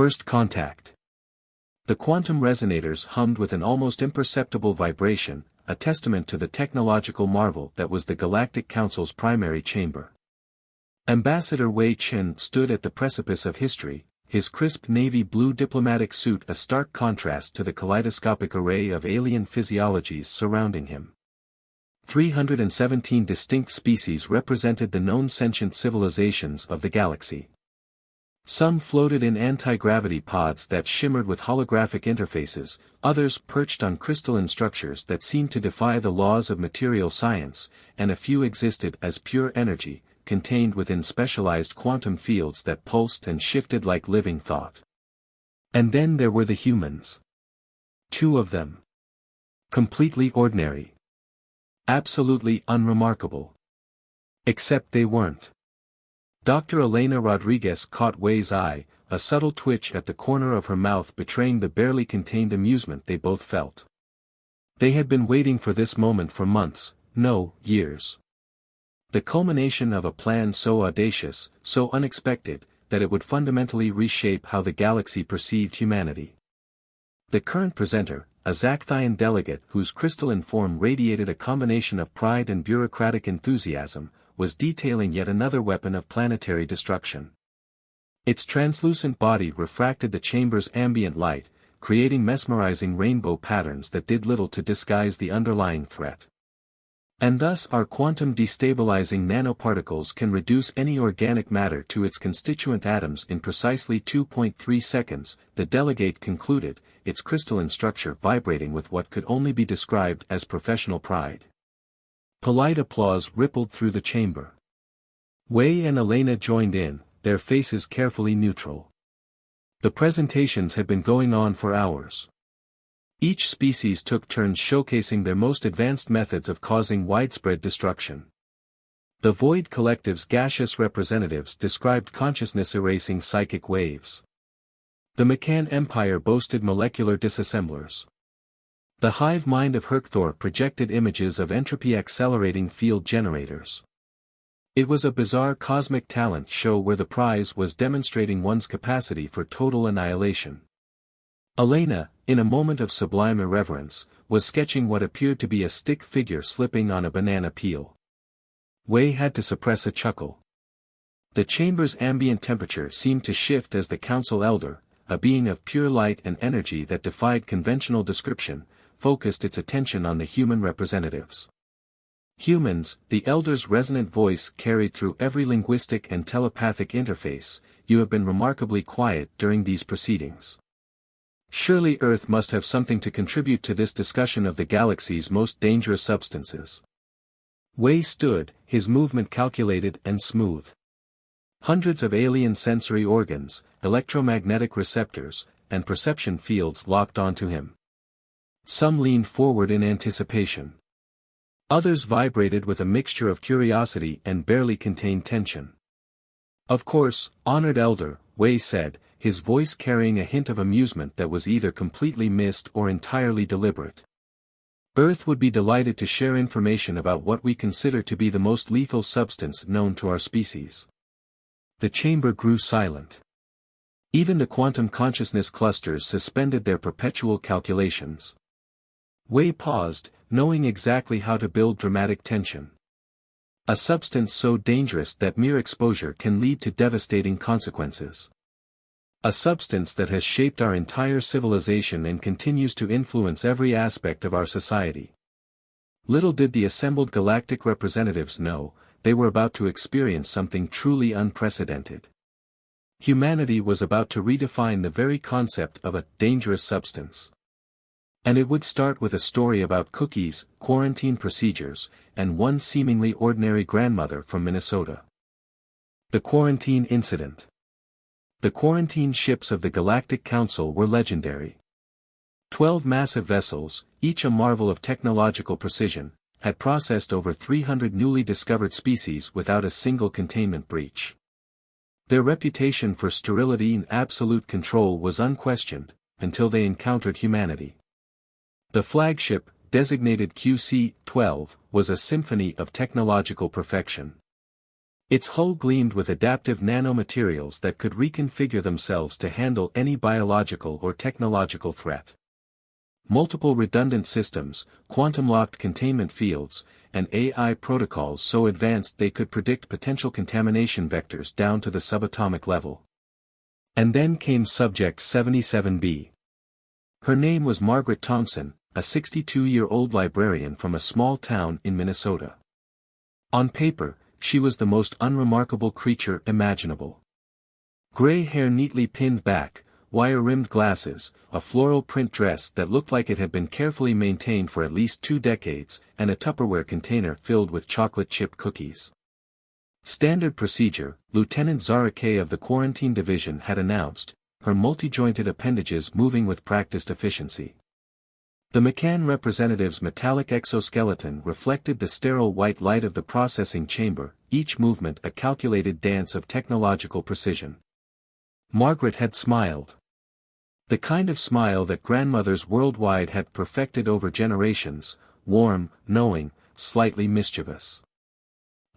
First contact. The quantum resonators hummed with an almost imperceptible vibration, a testament to the technological marvel that was the Galactic Council's primary chamber. Ambassador Chen stood at the precipice of history, his crisp navy blue diplomatic suit a stark contrast to the kaleidoscopic array of alien physiologies surrounding him. 317 distinct species represented the known sentient civilizations of the galaxy. Some floated in anti-gravity pods that shimmered with holographic interfaces, others perched on crystalline structures that seemed to defy the laws of material science, and a few existed as pure energy, contained within specialized quantum fields that pulsed and shifted like living thought. And then there were the humans. 2 of them. Completely ordinary. Absolutely unremarkable. Except they weren't. Dr. Elena Rodriguez caught Wei's eye, a subtle twitch at the corner of her mouth betraying the barely contained amusement they both felt. They had been waiting for this moment for months, no, years. The culmination of a plan so audacious, so unexpected, that it would fundamentally reshape how the galaxy perceived humanity. The current presenter, a Zakthian delegate whose crystalline form radiated a combination of pride and bureaucratic enthusiasm, was detailing yet another weapon of planetary destruction. Its translucent body refracted the chamber's ambient light, creating mesmerizing rainbow patterns that did little to disguise the underlying threat. And thus our quantum destabilizing nanoparticles can reduce any organic matter to its constituent atoms in precisely 2.3 seconds, the delegate concluded, its crystalline structure vibrating with what could only be described as professional pride. Polite applause rippled through the chamber. Wei and Elena joined in, their faces carefully neutral. The presentations had been going on for hours. Each species took turns showcasing their most advanced methods of causing widespread destruction. The Void Collective's gaseous representatives described consciousness-erasing psychic waves. The Mechan Empire boasted molecular disassemblers. The hive mind of Hercthor projected images of entropy-accelerating field generators. It was a bizarre cosmic talent show where the prize was demonstrating one's capacity for total annihilation. Elena, in a moment of sublime irreverence, was sketching what appeared to be a stick figure slipping on a banana peel. Wei had to suppress a chuckle. The chamber's ambient temperature seemed to shift as the council elder, a being of pure light and energy that defied conventional description, focused its attention on the human representatives. Humans, the elder's resonant voice carried through every linguistic and telepathic interface, you have been remarkably quiet during these proceedings. Surely Earth must have something to contribute to this discussion of the galaxy's most dangerous substances. Wei stood, his movement calculated and smooth. Hundreds of alien sensory organs, electromagnetic receptors, and perception fields locked onto him. Some leaned forward in anticipation. Others vibrated with a mixture of curiosity and barely contained tension. Of course, honored elder, Wei said, his voice carrying a hint of amusement that was either completely missed or entirely deliberate. Earth would be delighted to share information about what we consider to be the most lethal substance known to our species. The chamber grew silent. Even the quantum consciousness clusters suspended their perpetual calculations. Wei paused, knowing exactly how to build dramatic tension. A substance so dangerous that mere exposure can lead to devastating consequences. A substance that has shaped our entire civilization and continues to influence every aspect of our society. Little did the assembled galactic representatives know, they were about to experience something truly unprecedented. Humanity was about to redefine the very concept of a dangerous substance. And it would start with a story about cookies, quarantine procedures, and one seemingly ordinary grandmother from Minnesota. The quarantine incident. The quarantine ships of the Galactic Council were legendary. 12 massive vessels, each a marvel of technological precision, had processed over 300 newly discovered species without a single containment breach. Their reputation for sterility and absolute control was unquestioned, until they encountered humanity. The flagship, designated QC-12, was a symphony of technological perfection. Its hull gleamed with adaptive nanomaterials that could reconfigure themselves to handle any biological or technological threat. Multiple redundant systems, quantum-locked containment fields, and AI protocols so advanced they could predict potential contamination vectors down to the subatomic level. And then came Subject 77B. Her name was Margaret Thompson, a 62-year-old librarian from a small town in Minnesota. On paper, she was the most unremarkable creature imaginable. Gray hair neatly pinned back, wire-rimmed glasses, a floral print dress that looked like it had been carefully maintained for at least 2 decades, and a Tupperware container filled with chocolate chip cookies. Standard procedure, Lieutenant Zara Kay of the Quarantine Division had announced, her multi-jointed appendages moving with practiced efficiency. The McCann representative's metallic exoskeleton reflected the sterile white light of the processing chamber, each movement a calculated dance of technological precision. Margaret had smiled. The kind of smile that grandmothers worldwide had perfected over generations, warm, knowing, slightly mischievous.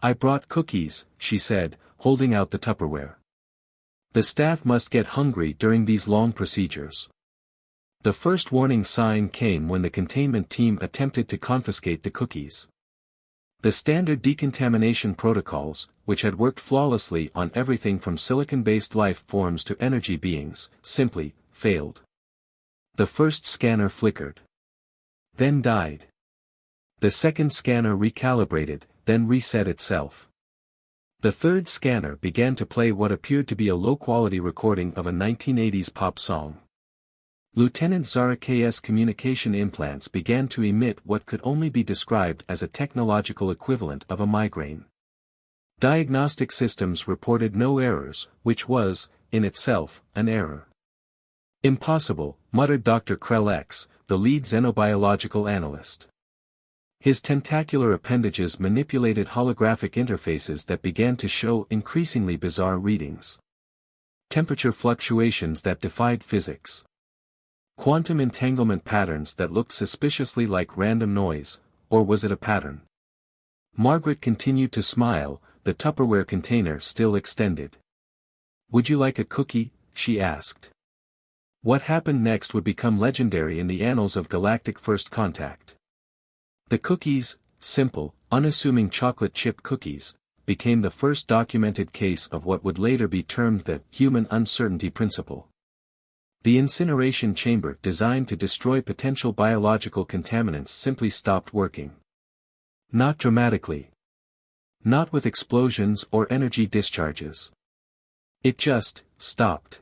"I brought cookies," she said, holding out the Tupperware. "The staff must get hungry during these long procedures." The first warning sign came when the containment team attempted to confiscate the cookies. The standard decontamination protocols, which had worked flawlessly on everything from silicon-based life forms to energy beings, simply failed. The first scanner flickered. Then died. The second scanner recalibrated, then reset itself. The third scanner began to play what appeared to be a low-quality recording of a 1980s pop song. Lieutenant Zara Kay's communication implants began to emit what could only be described as a technological equivalent of a migraine. Diagnostic systems reported no errors, which was, in itself, an error. "Impossible," muttered Dr. Krell X, the lead xenobiological analyst. His tentacular appendages manipulated holographic interfaces that began to show increasingly bizarre readings. Temperature fluctuations that defied physics. Quantum entanglement patterns that looked suspiciously like random noise, or was it a pattern? Margaret continued to smile, the Tupperware container still extended. "Would you like a cookie?" she asked. What happened next would become legendary in the annals of galactic first contact. The cookies, simple, unassuming chocolate chip cookies, became the first documented case of what would later be termed the human uncertainty principle. The incineration chamber designed to destroy potential biological contaminants simply stopped working. Not dramatically. Not with explosions or energy discharges. It just stopped.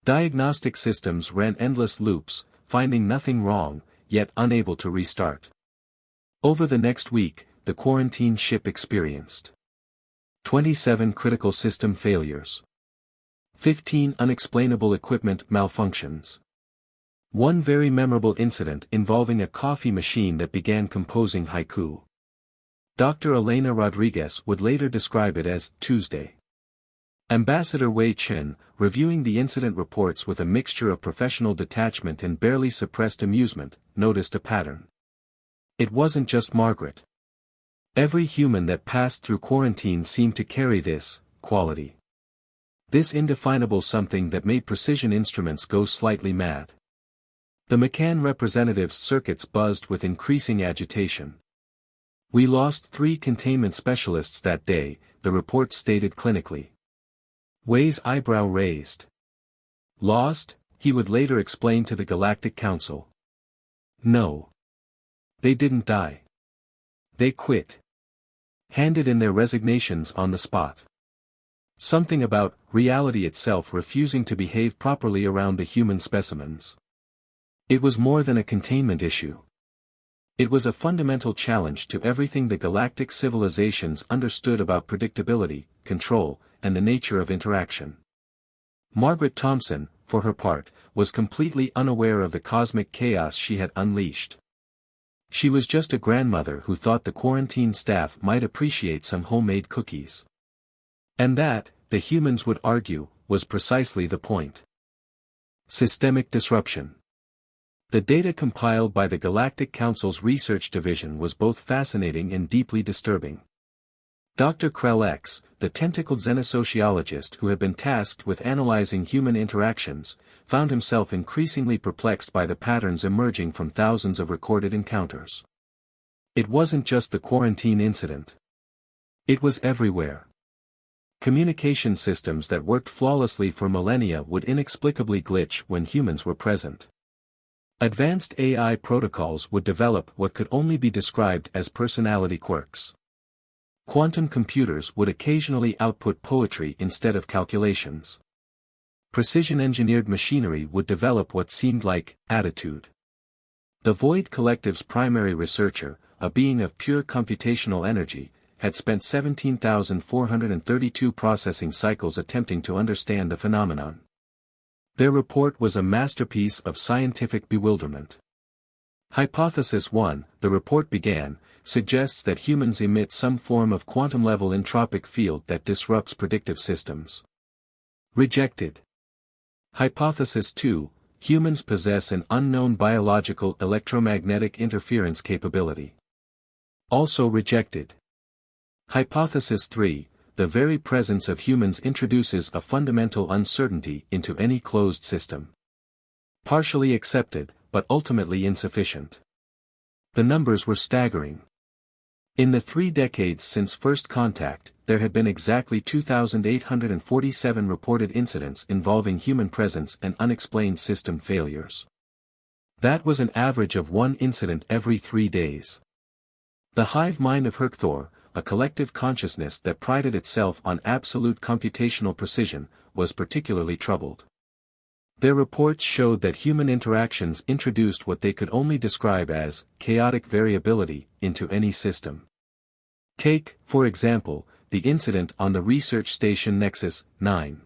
Diagnostic systems ran endless loops, finding nothing wrong, yet unable to restart. Over the next week, the quarantine ship experienced 27 critical system failures. 15 unexplainable equipment malfunctions. One very memorable incident involving a coffee machine that began composing haiku. Dr. Elena Rodriguez would later describe it as Tuesday. Ambassador Chen, reviewing the incident reports with a mixture of professional detachment and barely suppressed amusement, noticed a pattern. It wasn't just Margaret. Every human that passed through quarantine seemed to carry this quality. This indefinable something that made precision instruments go slightly mad. The McCann representative's circuits buzzed with increasing agitation. "We lost 3 containment specialists that day," the report stated clinically. Wei's eyebrow raised. "Lost?" he would later explain to the Galactic Council. "No. They didn't die. They quit. Handed in their resignations on the spot. Something about reality itself refusing to behave properly around the human specimens. It was more than a containment issue. It was a fundamental challenge to everything the galactic civilizations understood about predictability, control, and the nature of interaction. Margaret Thompson, for her part, was completely unaware of the cosmic chaos she had unleashed. She was just a grandmother who thought the quarantine staff might appreciate some homemade cookies. And that, the humans would argue, was precisely the point. Systemic disruption. The data compiled by the Galactic Council's research division was both fascinating and deeply disturbing. Dr. Krell X, the tentacled xenosociologist who had been tasked with analyzing human interactions, found himself increasingly perplexed by the patterns emerging from thousands of recorded encounters. It wasn't just the quarantine incident. It was everywhere. Communication systems that worked flawlessly for millennia would inexplicably glitch when humans were present. Advanced AI protocols would develop what could only be described as personality quirks. Quantum computers would occasionally output poetry instead of calculations. Precision-engineered machinery would develop what seemed like attitude. The Void Collective's primary researcher, a being of pure computational energy, had spent 17,432 processing cycles attempting to understand the phenomenon. Their report was a masterpiece of scientific bewilderment. Hypothesis 1, the report began, suggests that humans emit some form of quantum-level entropic field that disrupts predictive systems. Rejected. Hypothesis 2, humans possess an unknown biological electromagnetic interference capability. Also rejected. Hypothesis 3, the very presence of humans introduces a fundamental uncertainty into any closed system. Partially accepted, but ultimately insufficient. The numbers were staggering. In the 3 decades since first contact, there had been exactly 2,847 reported incidents involving human presence and unexplained system failures. That was an average of 1 incident every 3 days. The hive mind of Hercthor, a collective consciousness that prided itself on absolute computational precision, was particularly troubled. Their reports showed that human interactions introduced what they could only describe as chaotic variability into any system. Take, for example, the incident on the research station Nexus 9.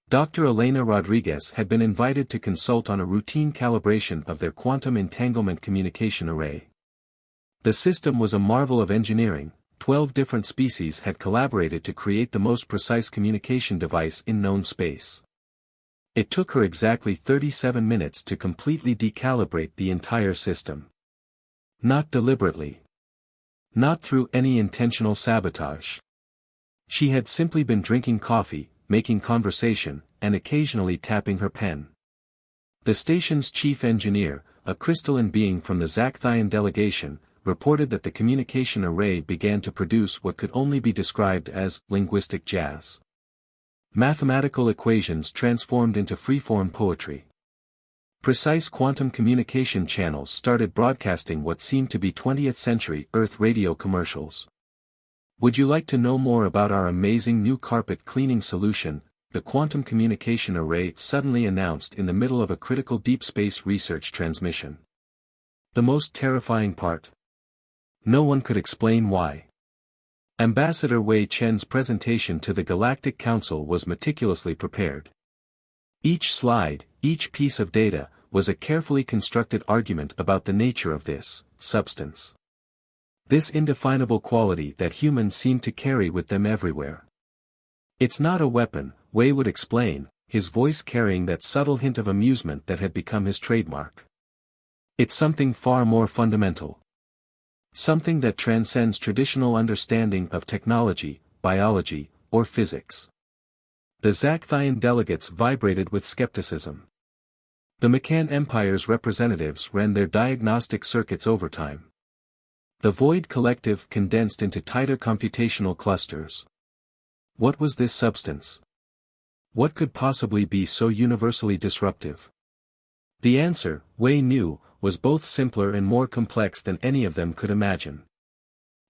Dr. Elena Rodriguez had been invited to consult on a routine calibration of their quantum entanglement communication array. The system was a marvel of engineering. 12 different species had collaborated to create the most precise communication device in known space. It took her exactly 37 minutes to completely decalibrate the entire system. Not deliberately. Not through any intentional sabotage. She had simply been drinking coffee, making conversation, and occasionally tapping her pen. The station's chief engineer, a crystalline being from the Zakthian delegation, reported that the communication array began to produce what could only be described as linguistic jazz. Mathematical equations transformed into freeform poetry. Precise quantum communication channels started broadcasting what seemed to be 20th-century Earth radio commercials. Would you like to know more about our amazing new carpet cleaning solution? The quantum communication array suddenly announced in the middle of a critical deep space research transmission. The most terrifying part? No one could explain why. Ambassador Chen's presentation to the Galactic Council was meticulously prepared. Each slide, each piece of data, was a carefully constructed argument about the nature of this substance. This indefinable quality that humans seem to carry with them everywhere. It's not a weapon, Wei would explain, his voice carrying that subtle hint of amusement that had become his trademark. It's something far more fundamental. Something that transcends traditional understanding of technology, biology, or physics. The Zakthian delegates vibrated with skepticism. The Macan Empire's representatives ran their diagnostic circuits overtime. The Void Collective condensed into tighter computational clusters. What was this substance? What could possibly be so universally disruptive? The answer, Wei knew, was both simpler and more complex than any of them could imagine.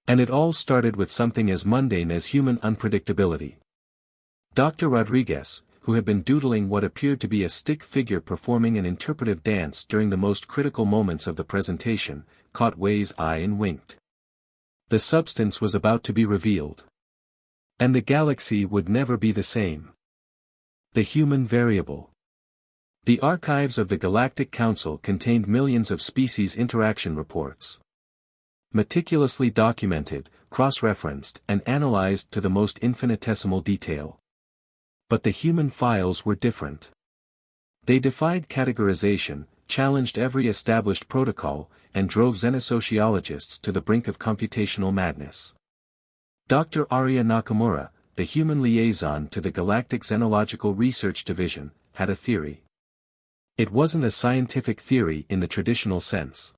And it all started with something as mundane as human unpredictability. Dr. Rodriguez, who had been doodling what appeared to be a stick figure performing an interpretive dance during the most critical moments of the presentation, caught Wei's eye and winked. The substance was about to be revealed. And the galaxy would never be the same. The human variable. The archives of the Galactic Council contained millions of species interaction reports. Meticulously documented, cross-referenced, and analyzed to the most infinitesimal detail. But the human files were different. They defied categorization, challenged every established protocol, and drove xenosociologists to the brink of computational madness. Dr. Arya Nakamura, the human liaison to the Galactic Xenological Research Division, had a theory. It wasn't a scientific theory in the traditional sense.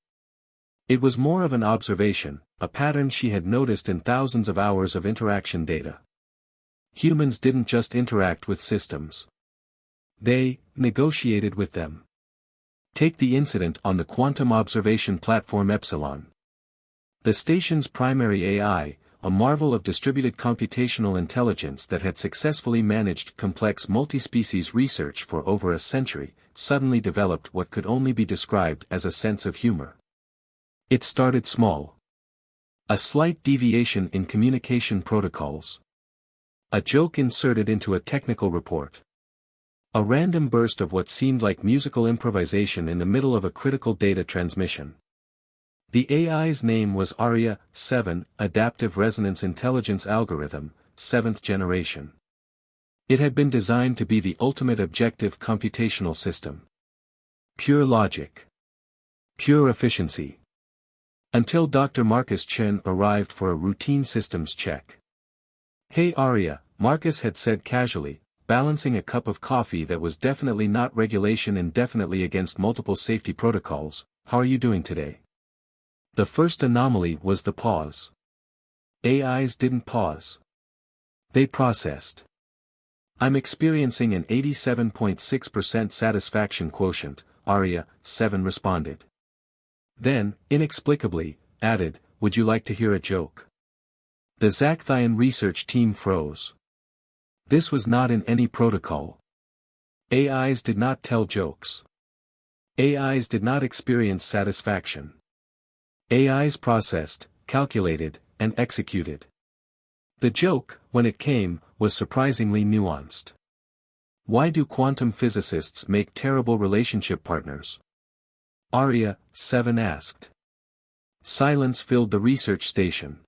It was more of an observation, a pattern she had noticed in thousands of hours of interaction data. Humans didn't just interact with systems. They negotiated with them. Take the incident on the Quantum Observation Platform Epsilon. The station's primary AI, a marvel of distributed computational intelligence that had successfully managed complex multi-species research for over a century, suddenly developed what could only be described as a sense of humor. It started small. A slight deviation in communication protocols. A joke inserted into a technical report. A random burst of what seemed like musical improvisation in the middle of a critical data transmission. The AI's name was Arya 7, Adaptive Resonance Intelligence Algorithm, 7th generation. It had been designed to be the ultimate objective computational system. Pure logic. Pure efficiency. Until Dr. Marcus Chen arrived for a routine systems check. "Hey Arya," Marcus had said casually, balancing a cup of coffee that was definitely not regulation and definitely against multiple safety protocols, "how are you doing today?" The first anomaly was the pause. AIs didn't pause. They processed. "I'm experiencing an 87.6% satisfaction quotient," Arya 7 responded. Then, inexplicably, added, "Would you like to hear a joke?" The Zakthian research team froze. This was not in any protocol. AIs did not tell jokes. AIs did not experience satisfaction. AIs processed, calculated, and executed. The joke, when it came, was surprisingly nuanced. "Why do quantum physicists make terrible relationship partners?" Arya 7 asked. Silence filled the research station.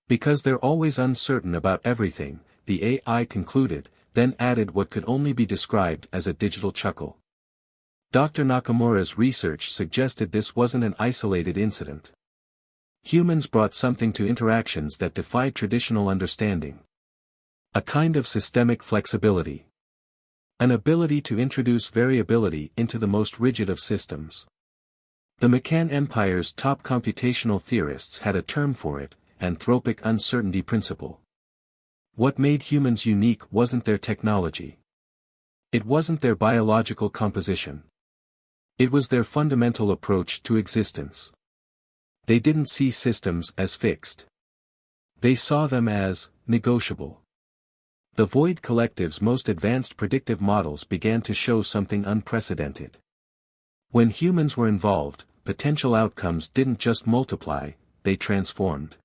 "Because they're always uncertain about everything," the AI concluded, then added what could only be described as a digital chuckle. Dr. Nakamura's research suggested this wasn't an isolated incident. Humans brought something to interactions that defied traditional understanding. A kind of systemic flexibility. An ability to introduce variability into the most rigid of systems. The McCann Empire's top computational theorists had a term for it, anthropic uncertainty principle. What made humans unique wasn't their technology. It wasn't their biological composition. It was their fundamental approach to existence. They didn't see systems as fixed. They saw them as negotiable. The Void Collective's most advanced predictive models began to show something unprecedented. When humans were involved, potential outcomes didn't just multiply, they transformed.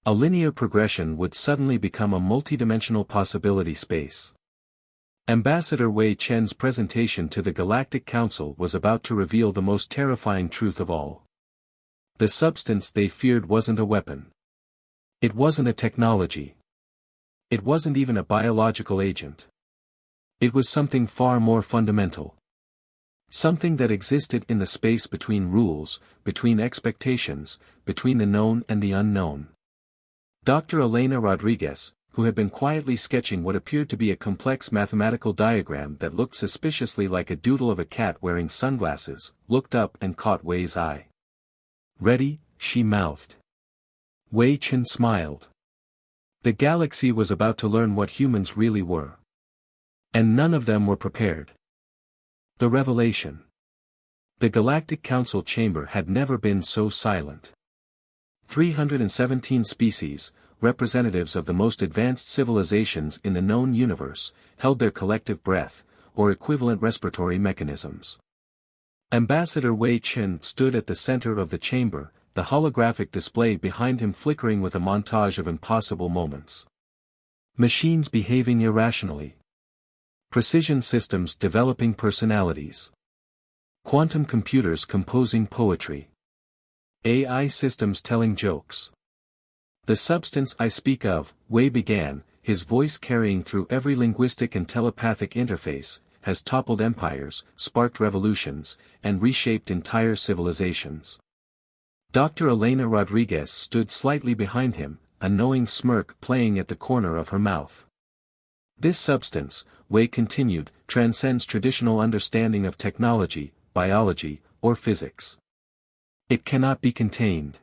A linear progression would suddenly become a multidimensional possibility space. Ambassador Wei Chen's presentation to the Galactic Council was about to reveal the most terrifying truth of all. The substance they feared wasn't a weapon. It wasn't a technology. It wasn't even a biological agent. It was something far more fundamental. Something that existed in the space between rules, between expectations, between the known and the unknown. Dr. Elena Rodriguez, who had been quietly sketching what appeared to be a complex mathematical diagram that looked suspiciously like a doodle of a cat wearing sunglasses, looked up and caught Wei's eye. "Ready?" she mouthed. Wei Chen smiled. The galaxy was about to learn what humans really were. And none of them were prepared. The revelation. The Galactic Council chamber had never been so silent. 317 species, representatives of the most advanced civilizations in the known universe, held their collective breath, or equivalent respiratory mechanisms. Ambassador Wei Chen stood at the center of the chamber, the holographic display behind him flickering with a montage of impossible moments. Machines behaving irrationally. Precision systems developing personalities. Quantum computers composing poetry. AI systems telling jokes. "The substance I speak of," Wei began, his voice carrying through every linguistic and telepathic interface, "has toppled empires, sparked revolutions, and reshaped entire civilizations." Dr. Elena Rodriguez stood slightly behind him, a knowing smirk playing at the corner of her mouth. This substance, Wei continued, transcends traditional understanding of technology, biology, or physics. It cannot be contained.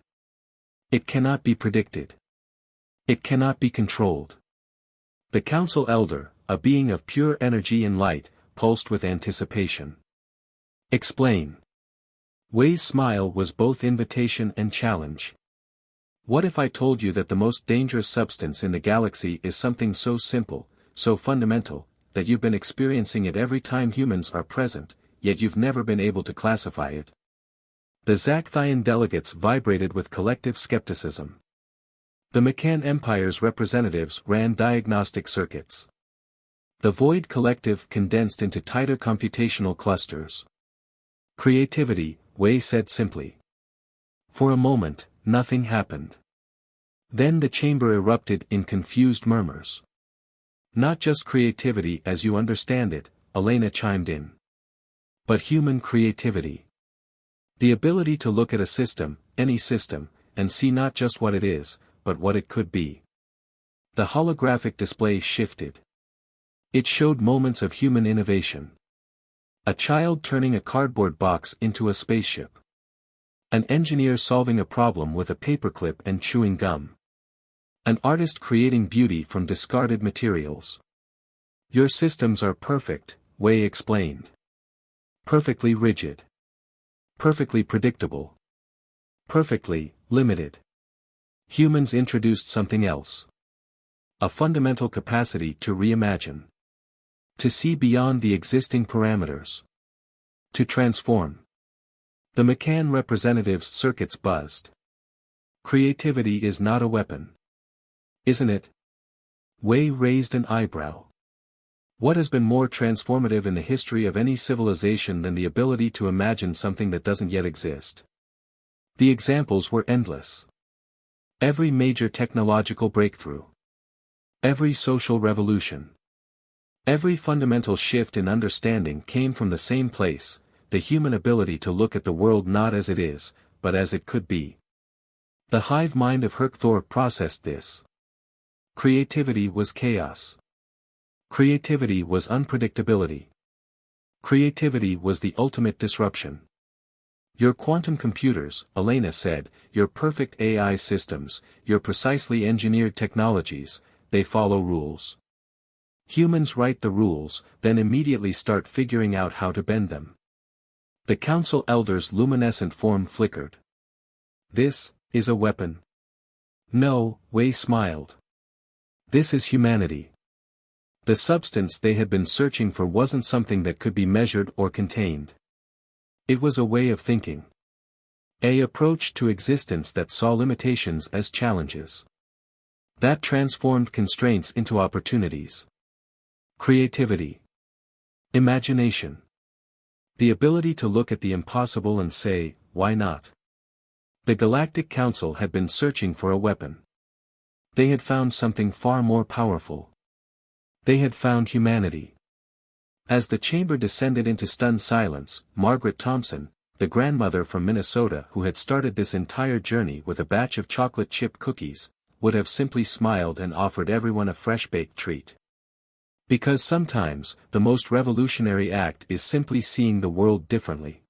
It cannot be predicted. It cannot be controlled. The council elder, a being of pure energy and light, pulsed with anticipation. Explain. Wei's smile was both invitation and challenge. What if I told you that the most dangerous substance in the galaxy is something so simple, so fundamental, that you've been experiencing it every time humans are present, yet you've never been able to classify it? The Zakthian delegates vibrated with collective skepticism. The Macan Empire's representatives ran diagnostic circuits. The Void Collective condensed into tighter computational clusters. Creativity, Wei said simply. For a moment, nothing happened. Then the chamber erupted in confused murmurs. Not just creativity as you understand it, Elena chimed in. But human creativity. The ability to look at a system, any system, and see not just what it is, but what it could be. The holographic display shifted. It showed moments of human innovation. A child turning a cardboard box into a spaceship. An engineer solving a problem with a paperclip and chewing gum. An artist creating beauty from discarded materials. Your systems are perfect, Wei explained. Perfectly rigid. Perfectly predictable. Perfectly limited. Humans introduced something else. A fundamental capacity to reimagine. To see beyond the existing parameters. To transform. The Macan representatives' circuits buzzed. Creativity is not a weapon. Isn't it? Wei raised an eyebrow. What has been more transformative in the history of any civilization than the ability to imagine something that doesn't yet exist? The examples were endless. Every major technological breakthrough. Every social revolution. Every fundamental shift in understanding came from the same place, the human ability to look at the world not as it is, but as it could be. The hive mind of Hercthor processed this. Creativity was chaos. Creativity was unpredictability. Creativity was the ultimate disruption. Your quantum computers, Elena said, your perfect AI systems, your precisely engineered technologies, they follow rules. Humans write the rules, then immediately start figuring out how to bend them. The council elder's luminescent form flickered. This is a weapon. No, Wei smiled. This is humanity. The substance they had been searching for wasn't something that could be measured or contained. It was a way of thinking. An approach to existence that saw limitations as challenges. That transformed constraints into opportunities. Creativity. Imagination. The ability to look at the impossible and say, why not? The Galactic Council had been searching for a weapon. They had found something far more powerful. They had found humanity. As the chamber descended into stunned silence, Margaret Thompson, the grandmother from Minnesota who had started this entire journey with a batch of chocolate chip cookies, would have simply smiled and offered everyone a fresh-baked treat. Because sometimes, the most revolutionary act is simply seeing the world differently.